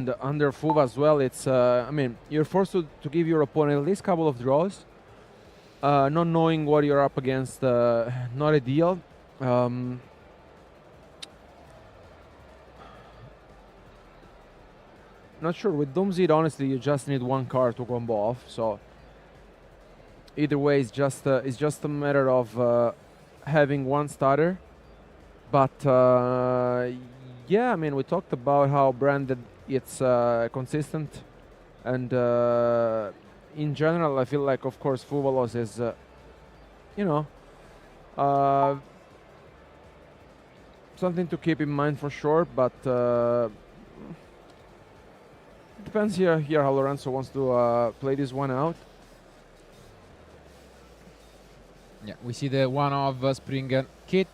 And under FUV as well, it's I mean, you're forced to give your opponent at least a couple of draws. Not knowing what you're up against, not ideal. Not sure. With DOOMZ, honestly, you just need one card to combo off. So either way, it's just a matter of having one starter. But yeah, I mean, we talked about how branded it's consistent, and in general, I feel like, of course, Fuvalos is, you know, something to keep in mind for sure. But depends here how Lorenzo wants to play this one out. Yeah, we see the one of Springen kit.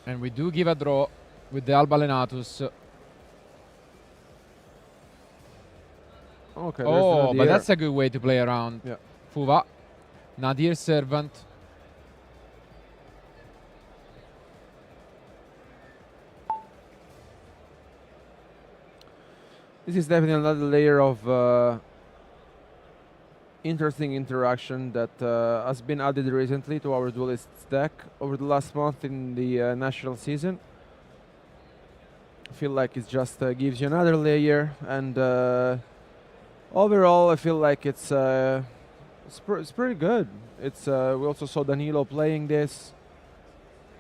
And we do give a draw with the Alba Lenatus. Okay. Oh, but that's a good way to play around. Yeah. Fuva. Nadir Servant. This is definitely another layer of interesting interaction that has been added recently to our Duelists deck over the last month in the national season. I feel like it just gives you another layer, and overall I feel like it's pretty good. It's we also saw Danilo playing this,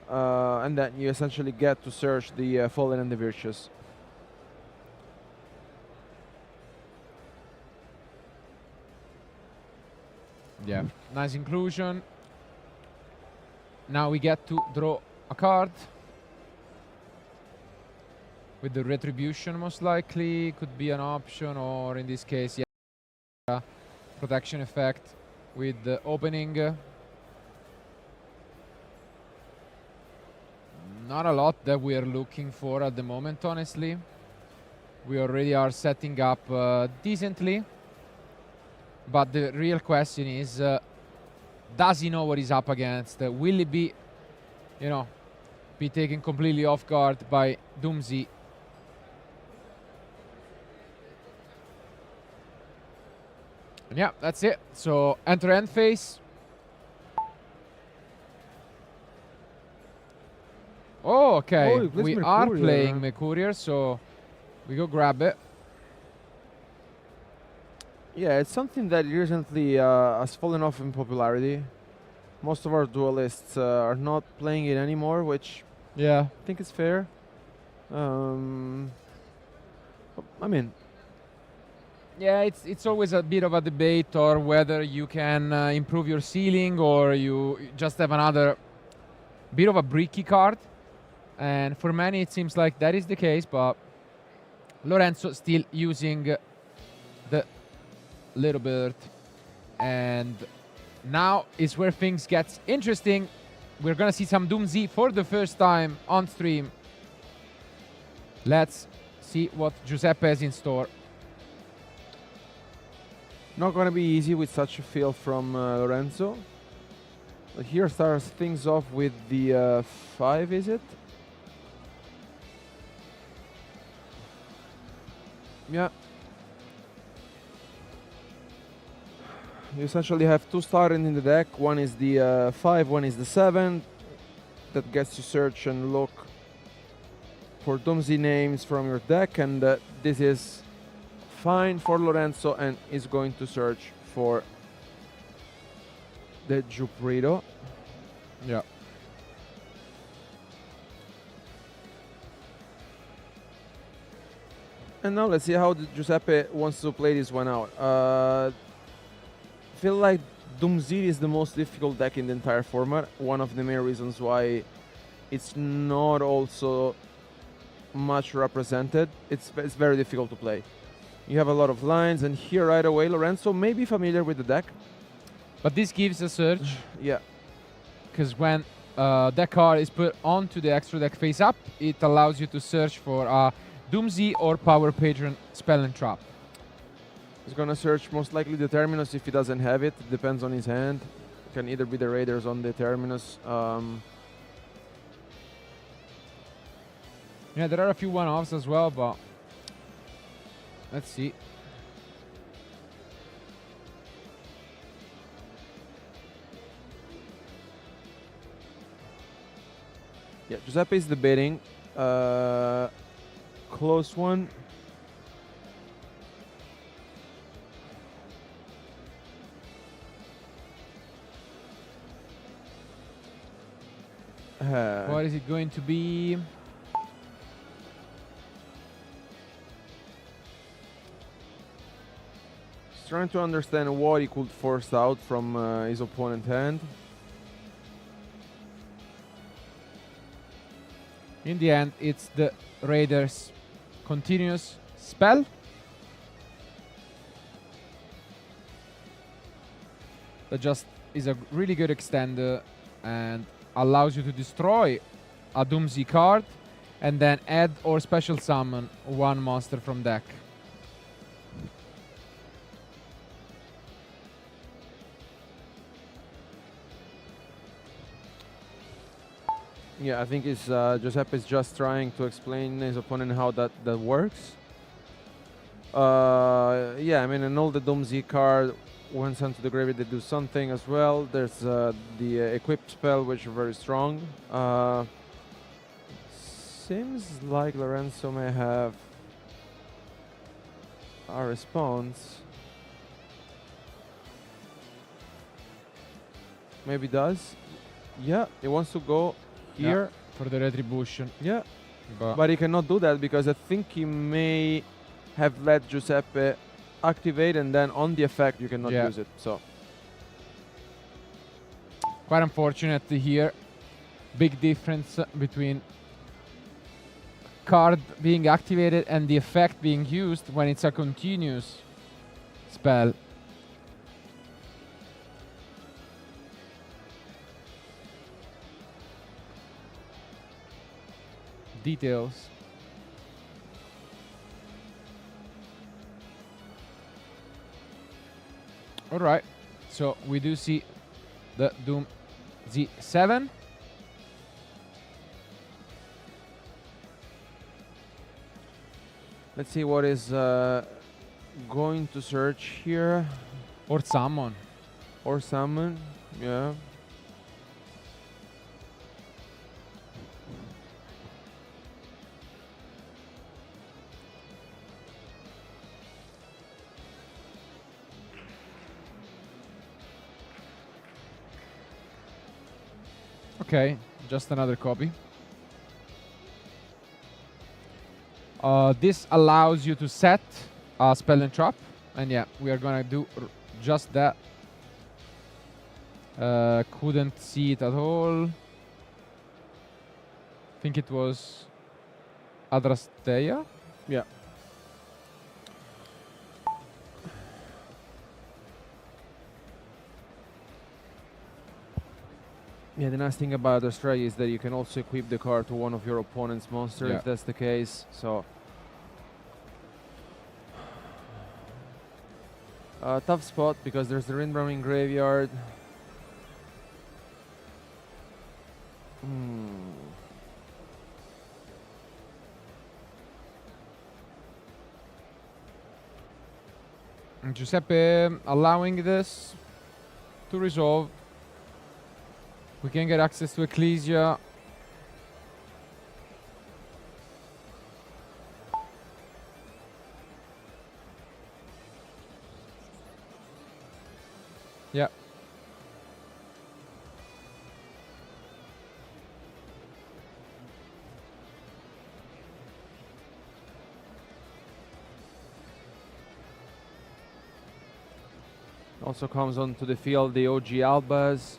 and then you essentially get to search the Fallen and the Virtuous. Yeah, nice inclusion. Now we get to draw a card with the Retribution, most likely. Could be an option, or in this case, yeah, protection effect with the opening. Not a lot that we are looking for at the moment, honestly. We already are setting up decently. But the real question is, does he know what he's up against? Will he be, be taken completely off guard by DOOMZ? And yeah, that's it. So enter end phase. Oh, okay. Oh, we Mercurial, are playing Mercurial, so we go grab it. Yeah, it's something that recently has fallen off in popularity. Most of our duelists are not playing it anymore, which yeah, I think is fair. I mean, yeah, it's always a bit of a debate, or whether you can improve your ceiling, or you just have another bit of a bricky card. And for many, it seems like that is the case, but Lorenzo still using the Little Bird. And now is where things get interesting. We're gonna see some DOOMZ for the first time on stream. Let's see what Giuseppe has in store. not gonna be easy with such a feel from Lorenzo. But here starts things off with the 5, is it? Yeah. You essentially have 2 starters in the deck. One is the 5, one is the 7. That gets you search and look for DOOMZ names from your deck, and this is fine for Lorenzo, and is going to search for the Juprito. Yeah. And now let's see how Giuseppe wants to play this one out. Feel like DOOMZ is the most difficult deck in the entire format. One of the main reasons why it's not also much represented. It's very difficult to play. You have a lot of lines, and here right away Lorenzo may be familiar with the deck. But this gives a search. Yeah. Because when that card is put onto the extra deck face up, it allows you to search for a DOOMZ or Power Patron Spell and Trap. He's gonna search most likely the terminus if he doesn't have it. Depends on his hand. Can either be the raiders on the terminus. Yeah, there are a few one-offs as well, but let's see. Yeah, Giuseppe is debating. Close one. What is it going to be? He's trying to understand what he could force out from his opponent's hand. In the end, it's the Raiders' continuous spell. That just is a really good extender and allows you to destroy a DOOMZ card and then add or special summon one monster from deck. Yeah, I think it's Giuseppe's just trying to explain his opponent how that works. Yeah, I mean, and all the DOOMZ card, when sent to the graveyard, they do something as well. There's the equipped spell, which is very strong. Seems like Lorenzo may have a response. Maybe does. Yeah, he wants to go here for the retribution. Yeah, but he cannot do that because I think he may have let Giuseppe activate, and then on the effect you cannot use it. So quite unfortunate here. Big difference between card being activated and the effect being used when it's a continuous spell. Details. All right, so we do see the DOOMZ 7. let's see what is going to search here. Or summon. Or summon, yeah. Okay, just another copy. This allows you to set a spell and trap, and yeah, we are gonna do just that. Couldn't see it at all. Think it was Adrasteia. Yeah. Yeah, the nice thing about the strategy is that you can also equip the card to one of your opponent's monsters if that's the case. So tough spot because there's the Rinbram in graveyard. And Giuseppe allowing this to resolve. We can get access to Ecclesia. Yeah. Also comes onto the field the OG Albas.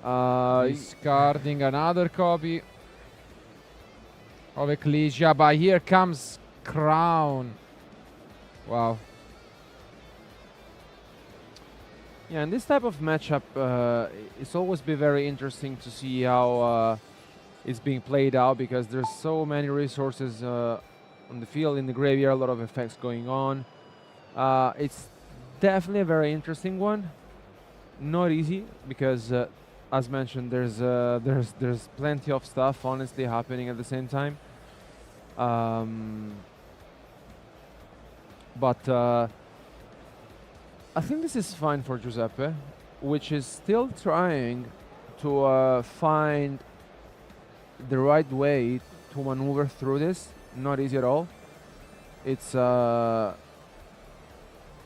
Discarding another copy of Ecclesia, but here comes Crown. Wow. Yeah, in this type of matchup, it's always be very interesting to see how it's being played out because there's so many resources on the field, in the graveyard, a lot of effects going on. It's definitely a very interesting one. Not easy because, as mentioned, there's plenty of stuff honestly happening at the same time. But I think this is fine for Giuseppe, which is still trying to find the right way to maneuver through this. Not easy at all. It's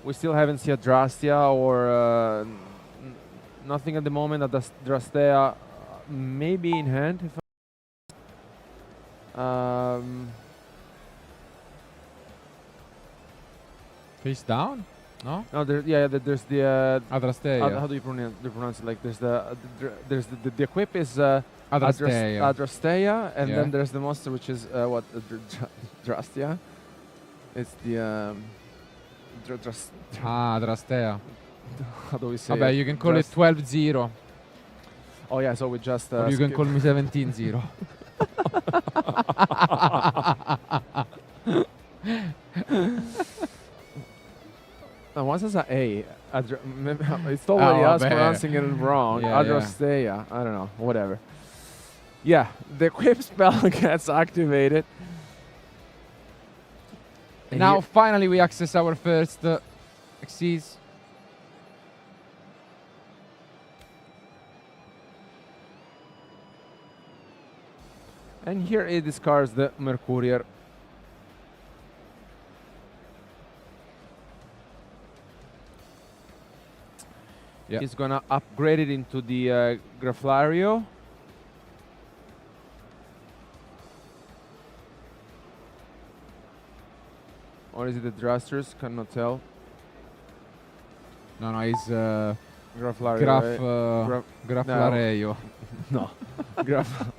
we still haven't seen a Drastia or nothing at the moment. A Drastea maybe in hand. If Face down? No? no, there's the Adrastea. how do you pronounce it? Like the equip is Adrastea. Adrastea, and Yeah. then there's the monster which is what Drastia. It's the Adrastea. how do we say Vabbè, it? you can call it 12-0. Oh yeah, so we just Or you can call me 17-0. What's this A? It's already us vabbè. pronouncing it wrong. Yeah, yeah. Adrastea. I don't know. Whatever. Yeah, the equip spell gets activated. And Now, here- finally, we access our first Xyz. and here it discards the Mercurier. Yeah. He's gonna upgrade it into the Graflario. Or is it the Drasters? Cannot tell. No, it's Graflario. Graf, right? Graflareio. No. Graf.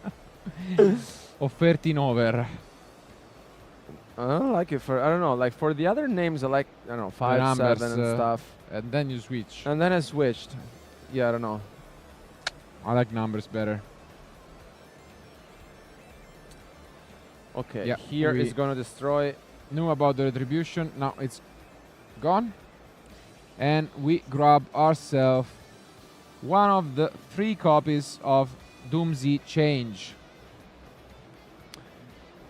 Offerti in over. I don't like it for, I don't know, like for the other names I like, I don't know, 5, numbers, 7 and stuff. And then you switch. And then I switched. Yeah, I don't know. I like numbers better. Okay, Yeah, here we- is gonna destroy. Knew about the retribution. Now it's gone. And we grab ourselves one of the 3 copies of DOOMZ Change.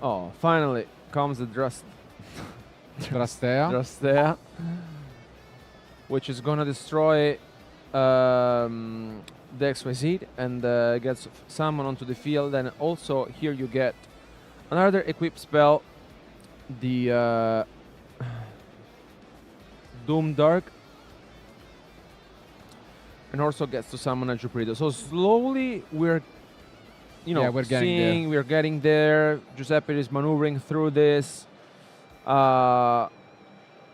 Oh, finally comes the Drastea. Drastea, which is gonna destroy the XYZ and gets summoned onto the field. And also here you get another equip spell, the Doom Dark, and also gets to summon a Jupredo. So slowly we're, Yeah, we're getting there. seeing, we're getting there. Giuseppe is maneuvering through this.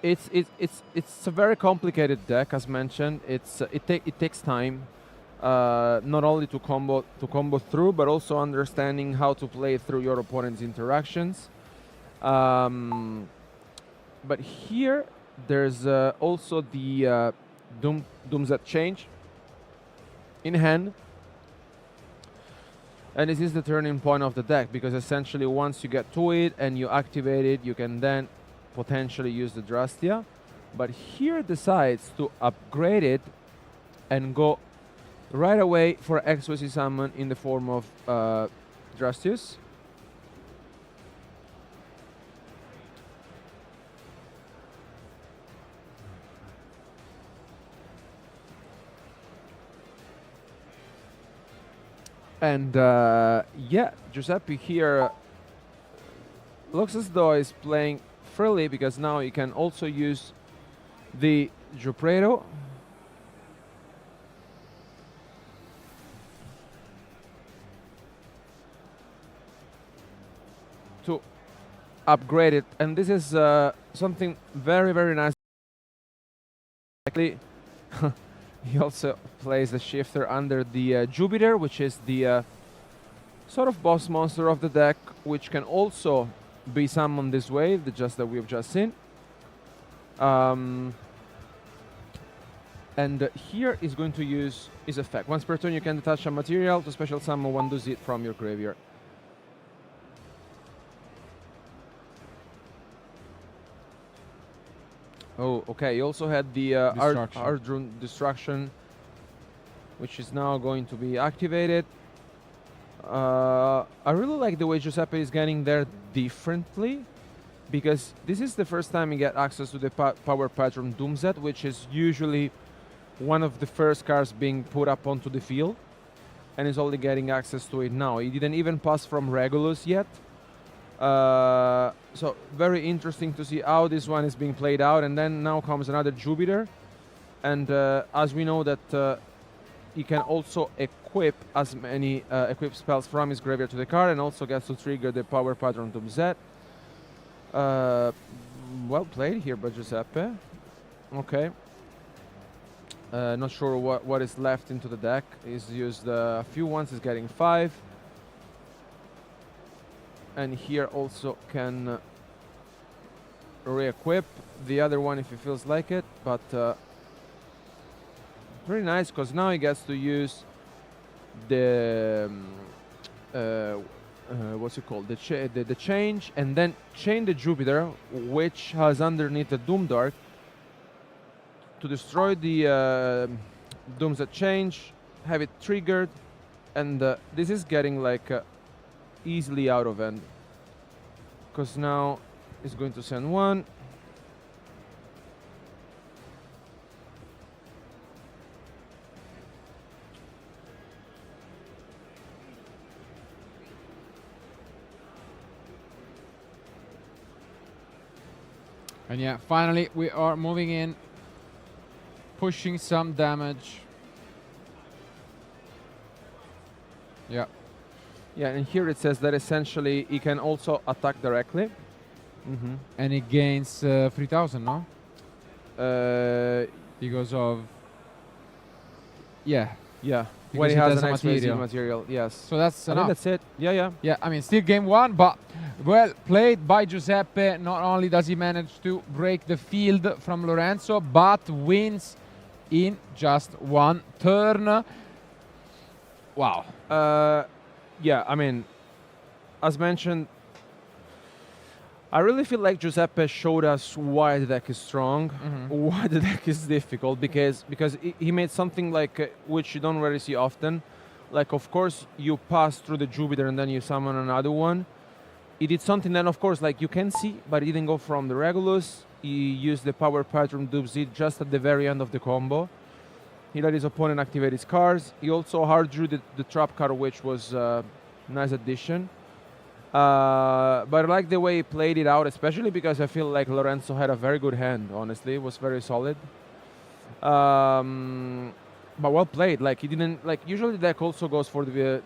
It's a very complicated deck, as mentioned. It takes time, not only to combo through, but also understanding how to play through your opponent's interactions. But here there's also the DOOMZ Change in hand. And this is the turning point of the deck, because essentially once you get to it and you activate it, you can then potentially use the Drastia. But here it decides to upgrade it and go right away for XYZ summon in the form of Drastius. And yeah, Giuseppe here looks as though he's playing freely, because now you can also use the Jupredo. To upgrade it, and this is something very, very nice. Actually, he also plays the shifter under the Jupiter, which is the sort of boss monster of the deck, which can also be summoned this way, that we've just seen. And here is going to use his effect. Once per turn, you can detach a material to special summon one DOOMZ from your graveyard. Oh, okay. He also had the Destruction. Ardrun Destruction, which is now going to be activated. I really like the way Giuseppe is getting there differently, because this is the first time you get access to the power patron DOOMZ, which is usually one of the first cards being put up onto the field, and is only getting access to it now. He didn't even pass from Regulus yet. So very interesting to see how this one is being played out. And then now comes another Jupiter, and as we know that he can also equip as many equip spells from his graveyard to the card, and also gets to trigger the power patron DOOMZ. Well played here by Giuseppe. Okay. Not sure what is left into the deck. He's used a few ones, he's getting 5. And here also can re-equip the other one if he feels like it. But very nice, because now he gets to use the what's it called? The change, and then chain the Jupiter, which has underneath the Doomdark, to destroy the DOOMZ change, have it triggered, and this is getting like easily out of end, because now it's going to send 1. And yeah, finally we are moving in, pushing some damage. Yeah. Yeah, and here it says that essentially he can also attack directly. And it gains 3000, no? Because of... Yeah. Yeah, Because when he it has has an a material. material. Yes. So that's I think enough. that's it. Yeah. Yeah, I mean, still game 1, but well played by Giuseppe. Not only does he manage to break the field from Lorenzo, but wins in just 1 turn. Wow. Yeah, I mean, as mentioned, I really feel like Giuseppe showed us why the deck is strong, why the deck is difficult, because he made something like which you don't really see often. Like, of course, you pass through the Jupiter and then you summon another one. He did something that, of course, like you can see, but he didn't go from the Regulus. He used the power patron DOOMZ just at the very end of the combo. He let his opponent activate his cards. He also hard drew the trap card, which was a nice addition. But I like the way he played it out, especially because I feel like Lorenzo had a very good hand, honestly. It was very solid. But well played. Like, he didn't... Like, usually the deck also goes for the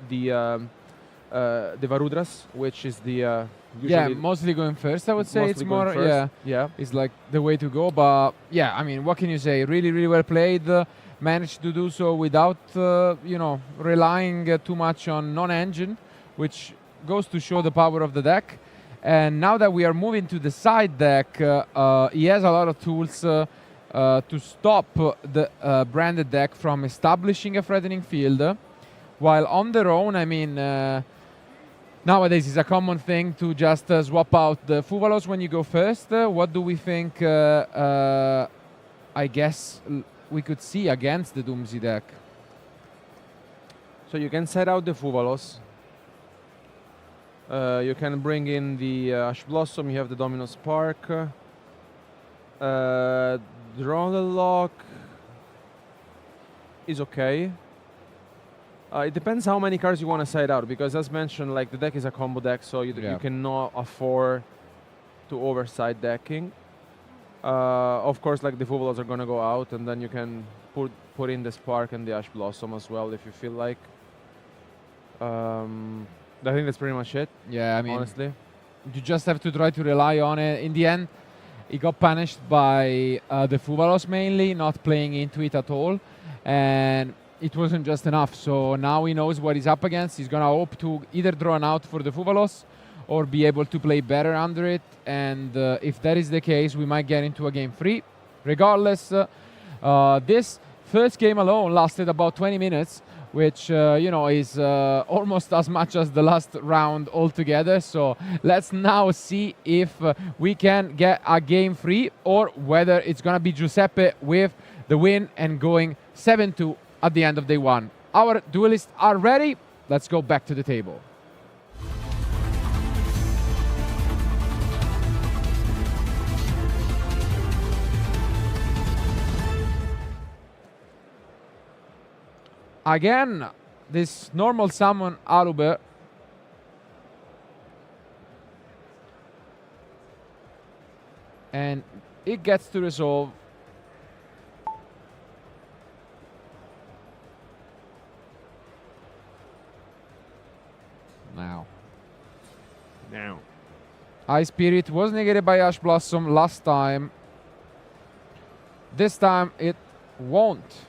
Varudras, which is the... yeah, mostly going first, I would say. It's more... First. Yeah, it's like the way to go. But, yeah, I mean, what can you say? Really, really well played. Managed to do so without, you know, relying too much on non-engine, which goes to show the power of the deck. And now that we are moving to the side deck, he has a lot of tools to stop the branded deck from establishing a threatening field. While on their own, I mean, nowadays it's a common thing to just swap out the Fuvalos when you go first. What do we think, I guess, we could see against the DOOMZ deck? So you can set out the Fuvalos. You can bring in the Ash Blossom, you have the Domino Spark. Draw the Lock is okay. It depends how many cards you want to side out, because as mentioned, like, the deck is a combo deck, so you cannot afford to overside decking. Of course, like, the Fuvalos are gonna go out, and then you can put in the Spark and the Ash Blossom as well if you feel like. I think that's pretty much it. Yeah, I mean, honestly, you just have to try to rely on it. In the end, he got punished by the Fuvalos mainly, not playing into it at all, and it wasn't just enough. So now he knows what he's up against. He's gonna hope to either draw an out for the Fuvalos or be able to play better under it. And if that is the case, we might get into a game 3. Regardless, this first game alone lasted about 20 minutes, which you know, is almost as much as the last round altogether. So let's now see if we can get a game free, or whether it's gonna be Giuseppe with the win and going 7-2 at the end of day one. Our duelists are ready. Let's go back to the table. Again, this normal summon Alube. And it gets to resolve. Now. High Spirit was negated by Ash Blossom last time. This time it won't.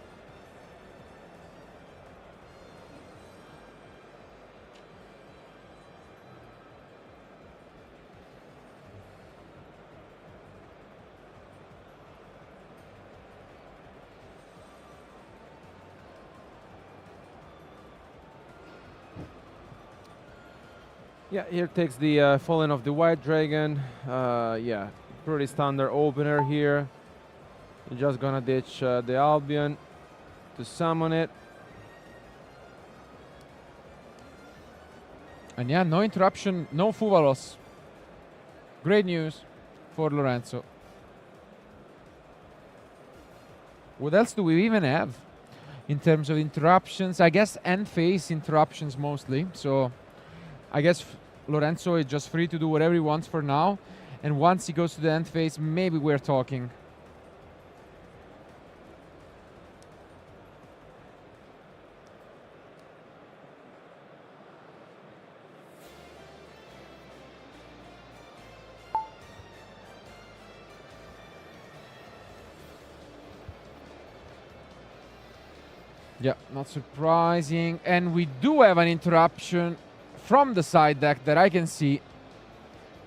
Yeah, here takes the Fallen of the White Dragon. Yeah, pretty standard opener here. You're just gonna ditch the Albion to summon it. And yeah, no interruption, no Fuvalos. Great news for Lorenzo. What else do we even have in terms of interruptions? I guess end phase interruptions mostly. So I guess Lorenzo is just free to do whatever he wants for now. And once he goes to the end phase, maybe we're talking. Yeah, not surprising. And we do have an interruption from the side deck that I can see.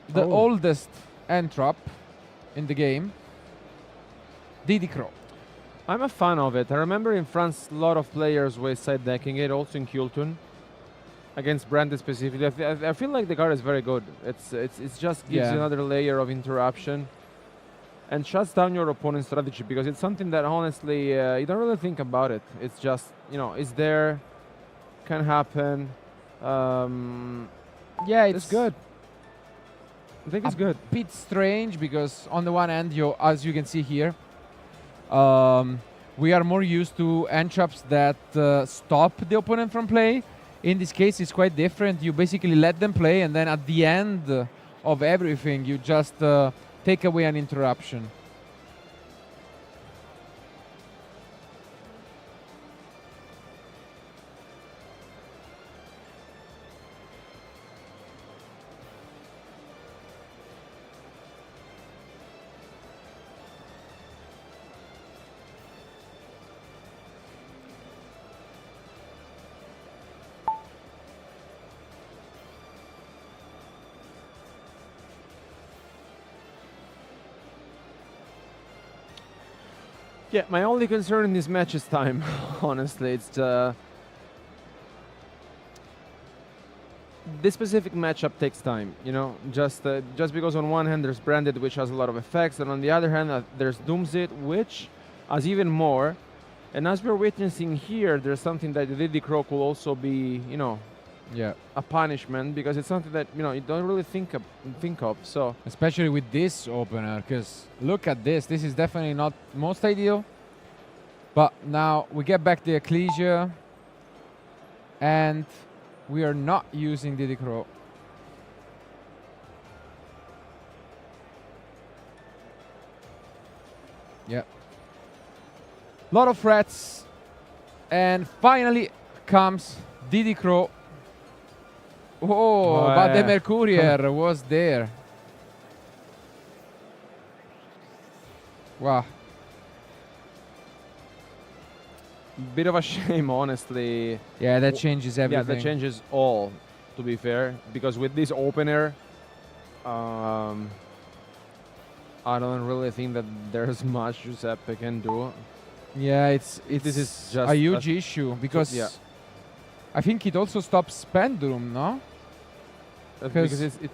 The oldest entrap in the game, Didi Crow. I'm a fan of it. I remember in France a lot of players were side decking it, also in Kultun. Against Branded specifically. I feel like the card is very good. It's just gives you another layer of interruption. And shuts down your opponent's strategy, because it's something that honestly you don't really think about it. It's just, you know, it's there, can happen. Yeah, it's good. I think it's good. A bit strange because on the one hand, as you can see here, we are more used to entraps that stop the opponent from play. In this case, it's quite different. You basically let them play, and then at the end of everything, you just take away an interruption. Yeah, my only concern in this match is time. Honestly, it's this specific matchup takes time. You know, just because on one hand there's Branded, which has a lot of effects, and on the other hand there's DOOMZ, which has even more. And as we're witnessing here, there's something that Didi Crow could also be, you know, a punishment, because it's something that, you know, you don't really think of. So especially with this opener, because look at this. This is definitely not most ideal. But now we get back the Ecclesia, and we are not using Didi Crow. Yeah. Lot of threats, and finally comes Didi Crow. Oh, but the Mercurier was there. Wow. Bit of a shame, honestly. Yeah, that changes everything. Yeah, that changes all, to be fair, because with this opener, I don't really think that there's much Giuseppe can do. Yeah, it's This is just a huge issue because yeah. I think it also stops pendulum, no? Because it.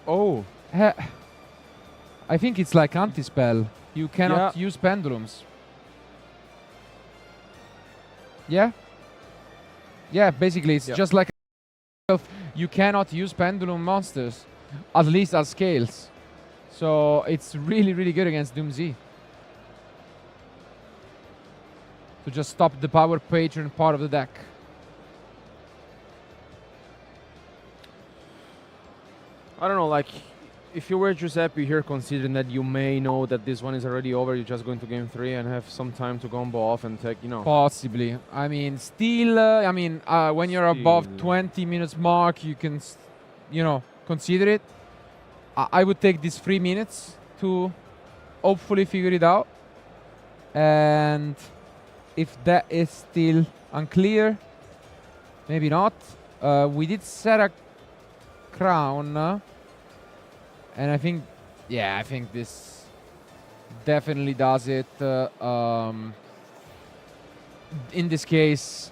Oh. I think it's like anti-spell. You cannot use pendulums. Yeah? Yeah, basically it's just like you cannot use pendulum monsters, at least as scales. So it's really, really good against DOOMZ. To just stop the power patron part of the deck. I don't know, like, if you were Giuseppe here, considering that you may know that this one is already over, you're just going to game 3 and have some time to combo off and take, you know. Possibly. I mean, still, when you're above 20 minutes mark, you can, consider it. I would take these 3 minutes to hopefully figure it out. And if that is still unclear, maybe not. We did set a crown. And I think this definitely does it. In this case,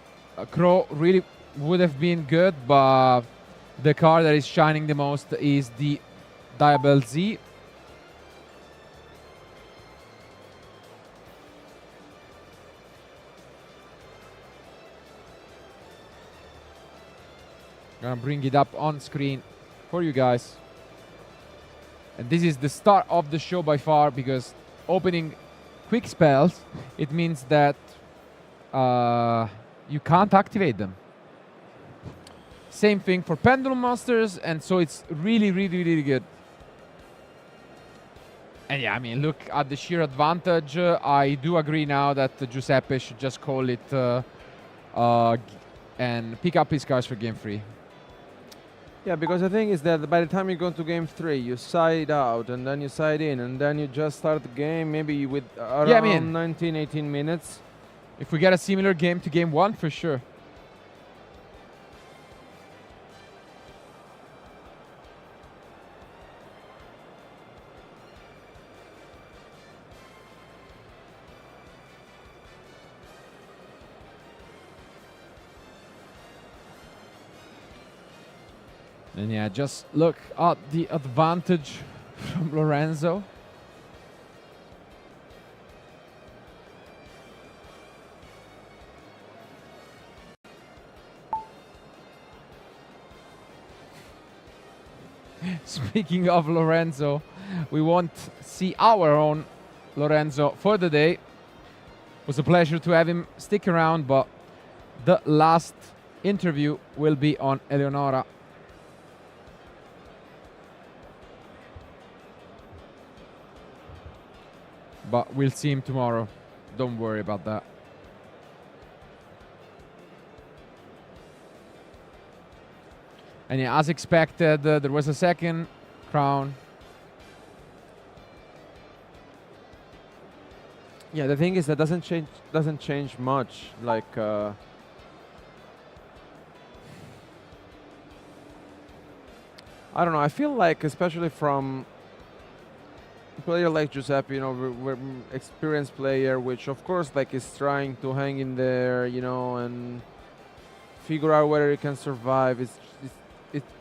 Crow really would have been good, but the card that is shining the most is the DOOMZ. Gonna bring it up on screen for you guys. And this is the start of the show by far, because opening quick spells, it means that you can't activate them. Same thing for pendulum monsters, and so it's really, really, really good. And yeah, I mean, look at the sheer advantage. I do agree now that Giuseppe should just call it and pick up his cards for game 3. Yeah, because the thing is that by the time you go to game 3, you side out, and then you side in, and then you just start the game maybe with around 19, 18 minutes. If we get a similar game to game 1, for sure. And yeah, just look at the advantage from Lorenzo. Speaking of Lorenzo, we won't see our own Lorenzo for the day. It was a pleasure to have him stick around, but the last interview will be on Eleonora. But we'll see him tomorrow. Don't worry about that. And yeah, as expected, there was a second crown. Yeah, the thing is that doesn't change much. Like I don't know. I feel like, especially from a player like Giuseppe, you know, we're experienced player, which of course like is trying to hang in there, you know, and figure out whether he can survive.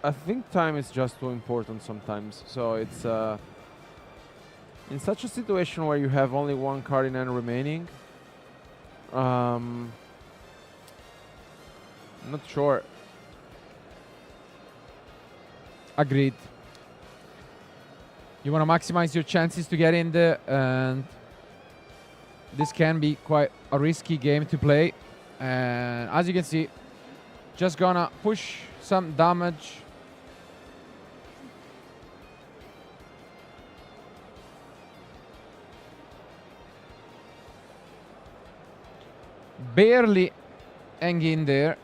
I think time is just too important sometimes. So it's in such a situation where you have only one card in hand remaining. Not sure. Agreed. You want to maximize your chances to get in there, and this can be quite a risky game to play. And as you can see, just gonna push some damage. Barely hang in there.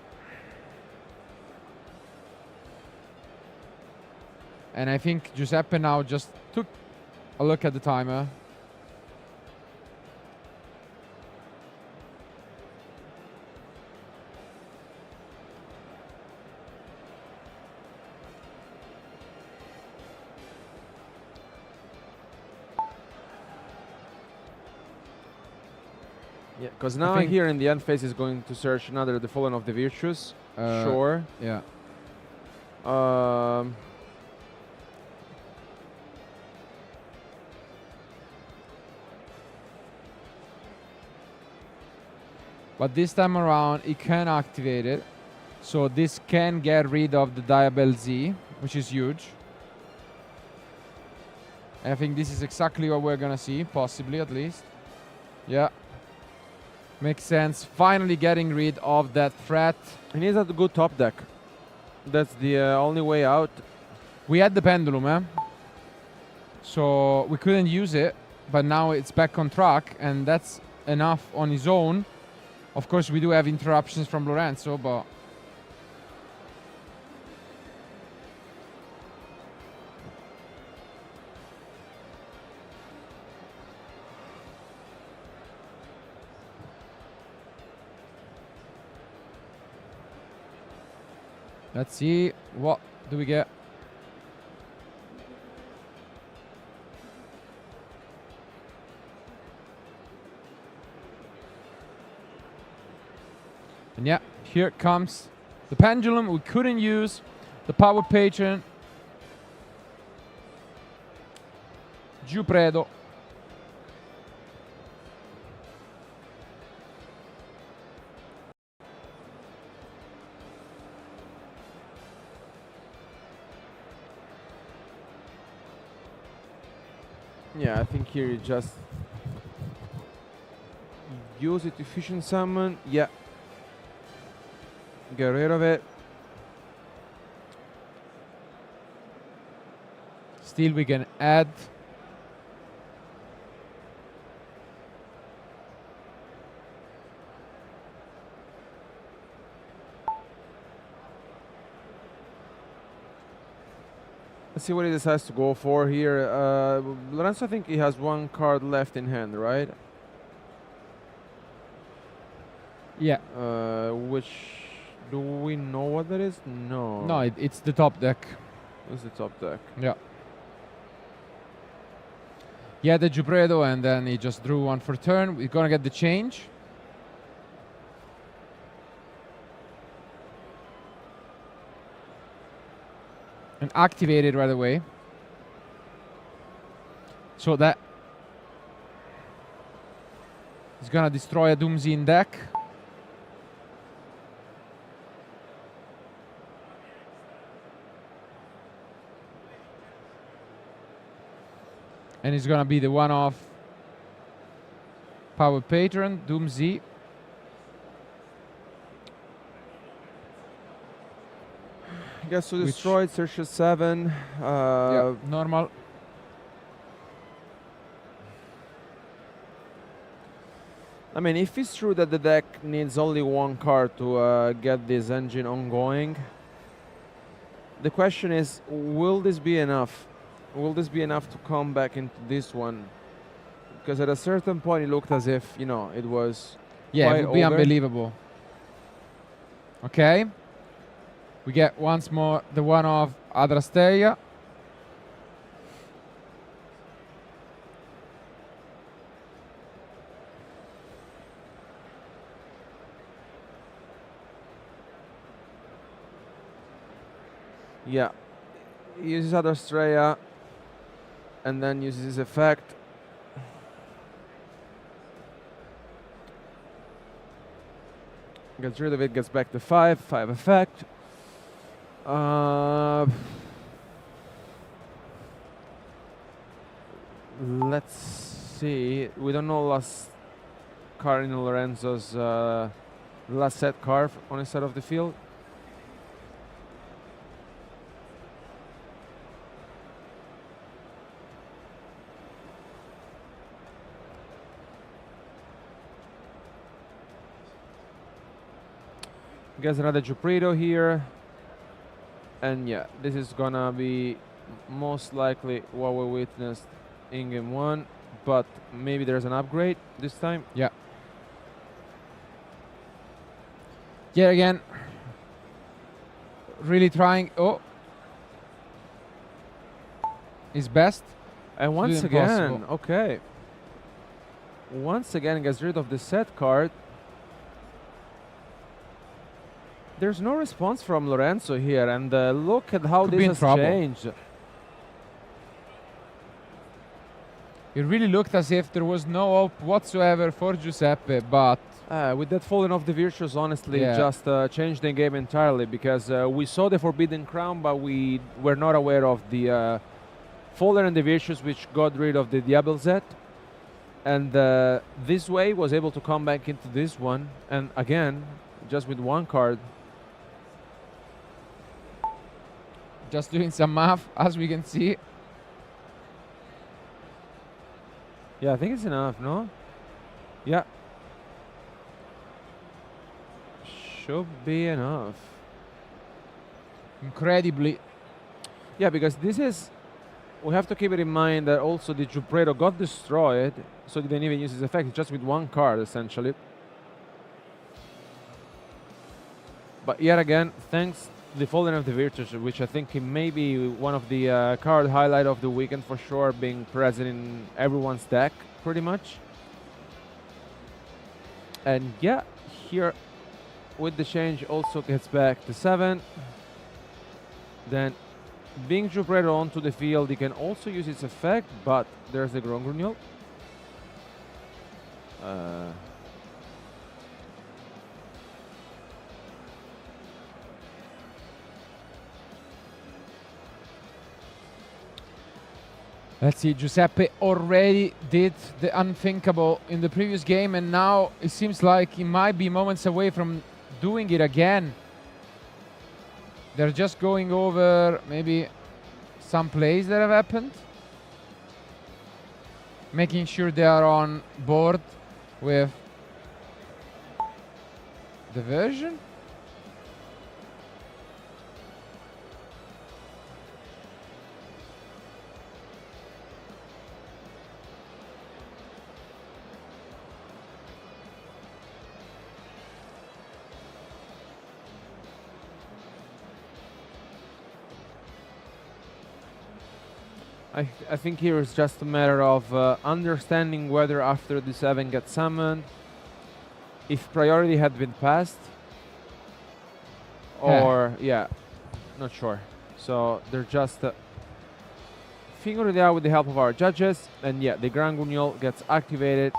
And I think Giuseppe now just took a look at the timer. Yeah, because now think- here in the end phase is going to search another The Fallen of the Virtues. Sure. Yeah. But this time around, it can activate it. So this can get rid of the Diabell Z, which is huge. And I think this is exactly what we're gonna see, possibly at least. Yeah. Makes sense. Finally getting rid of that threat. He needs a good top deck. That's the only way out. We had the pendulum, so we couldn't use it, but now it's back on track, and that's enough on his own. Of course, we do have interruptions from Lorenzo, but let's see, what do we get? And yeah, here comes the pendulum. We couldn't use the power patron. Giuseppe. Yeah, I think here you just use it efficient summon. Yeah. Get rid of it. Still, we can add. Let's see what he decides to go for here. Lorenzo, I think he has one card left in hand, right? Yeah. Which, do we know what that is? No. No, it's the top deck. It's the top deck. Yeah. Yeah, the Giuseppe, and then he just drew one for turn. We're gonna get the change. And activate it right away. So that is gonna destroy a DOOMZ in deck. And it's gonna be the one-off power patron, DOOMZ. Gets to destroy, searches 7. Yeah, normal. I mean, if it's true that the deck needs only one card to get this engine ongoing, the question is, will this be enough? Will this be enough to come back into this one? Because at a certain point it looked as if, you know, it was Yeah, quite it would be over. unbelievable. Okay. We get once more the one of Adrasteia. Yeah. He uses Adrasteia and then uses his effect. Gets rid of it, gets back to 5 effect. Let's see. We don't know last card in Lorenzo's last set card on his side of the field. Gets another Giuseppe here. And yeah, this is gonna be most likely what we witnessed in game 1, but maybe there's an upgrade this time. Yeah. Yet again, really trying. Oh, his best. And once Really again, impossible. okay. once again gets rid of the set card. There's no response from Lorenzo here, and look at how Could be this in has trouble. changed. It really looked as if there was no hope whatsoever for Giuseppe, but With that falling off the Virtues, honestly, Yeah. just changed the game entirely, because we saw the Forbidden Crown, but we were not aware of the Fallen and the Virtues, which got rid of the Diablo Z. And this way was able to come back into this one, and again, just with one card. just doing some math, as we can see. Yeah, I think it's enough, no? Yeah. Should be enough. Incredibly. Yeah, because this is... We have to keep it in mind that also the Giuseppe got destroyed, so he didn't even use his effect, just with one card, essentially. But yet again, thanks the Fallen of the Virtues, which I think may be one of the card highlight of the weekend for sure, being present in everyone's deck, pretty much. And yeah, here with the change also gets back to 7. Then being Giuseppe onto the field, he can also use its effect, but there's the Grongrunyol. Let's see, Giuseppe already did the unthinkable in the previous game, and now it seems like he might be moments away from doing it again. They're just going over maybe some plays that have happened, making sure they are on board with the version. I think here is just a matter of understanding whether after the 7 gets summoned, if priority had been passed, or yeah, not sure. So they're just figuring it out with the help of our judges, and yeah, the Grongrunyol gets activated.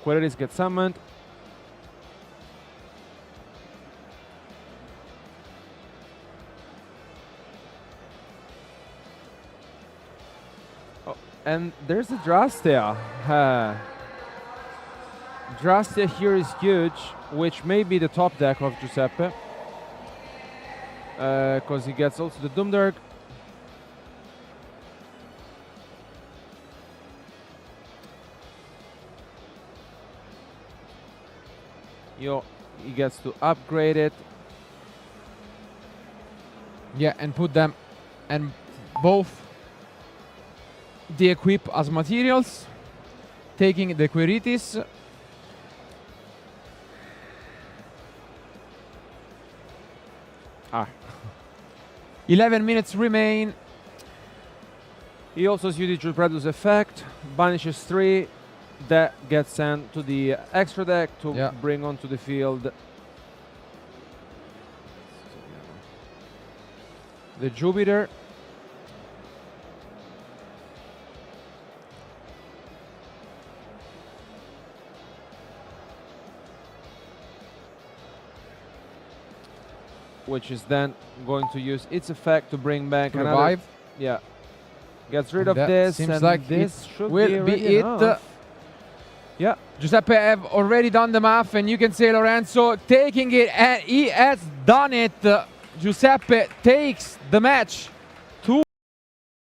Queries get summoned. And there's a Drastia. Drastia here is huge, which may be the top deck of Giuseppe. Because he gets also the Doomdark. He gets to upgrade it. Yeah, and put them, and both the equip as materials, taking the Quiritis. Ah. 11 minutes remain. He also uses Giuseppe's effect, banishes 3, that gets sent to the extra deck to bring onto the field the Jupiter. Which is then going to use its effect to bring back another. Revive. Yeah. Gets rid of this, seems and like this should will be it. Yeah. Giuseppe have already done the math, and you can say Lorenzo taking it, and he has done it. Giuseppe takes the match